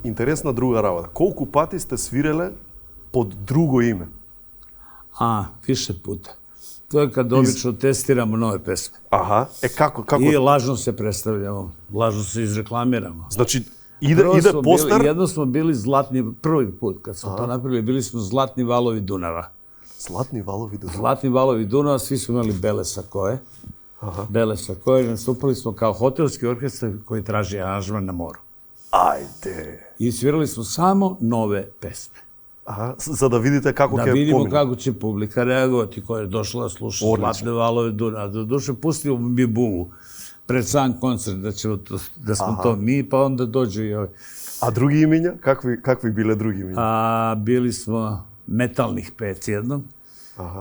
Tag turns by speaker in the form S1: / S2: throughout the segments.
S1: интересна друга работа. Колку пати сте свиреле под друго име?
S2: Više puta. To je kad obično testiramo nove pesme.
S1: Аха, како?
S2: I lažno se predstavljamo, lažno se izreklamiramo.
S1: Значи, иде постер...
S2: Jedno smo bili zlatni, prvi put kad smo to napravili, bili smo Zlatni valovi Dunava.
S1: Zlatni valovi Dunava?
S2: Zlatni valovi Dunava, svi su imali bele sakoje. Bele sakoje, nastupali smo kao hotelski orkestar koji traži aranžman na moru.
S1: Ajde!
S2: I svirali smo samo nove pesme.
S1: Aha, za da vidite kako će
S2: Da vidimo
S1: pominu.
S2: kako će publika reagovati, koja je došla da sluša Zlatne valove Dunava. Doduše, pustimo mi bumu pred sam koncert, da smo to mi, pa onda dođu i ovi.
S1: A drugi imenja? Kakvi bile drugi imenja?
S2: Bili smo Metalnih 5 jednom.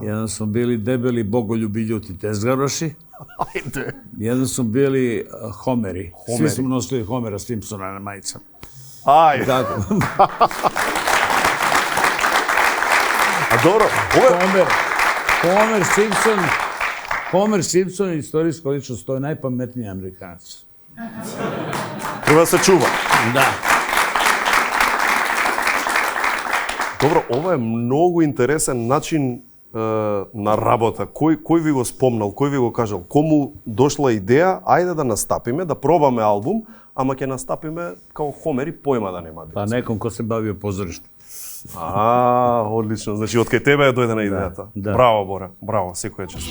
S2: Jednom smo bili Debeli Bogoljubi ljuti tezgaroši.
S1: Ajde!
S2: Jednom smo bili Homeri. Svi smo nosili Homera Simpsona na majicama.
S1: Ajde!
S2: Tako.
S1: A dobro,
S2: Homer Simpson je istorijska ličnost, to je najpametniji Amerikanac.
S1: treba se čuva.
S2: Da.
S1: Dobro, ова е многу интересен начин на работа. Кој ви го спомнал, кој ви го кажал? Кому дошла идеја, ајде да настапиме, да пробаме албум, ама ќе настапиме као Хомери, појма да нема.
S2: Pa nekom ko se bavio pozorištem.
S1: Одлично. Значи, од кај тебе е дојдена идејата.
S2: Да.
S1: Браво, Бора. Браво, секоја чест.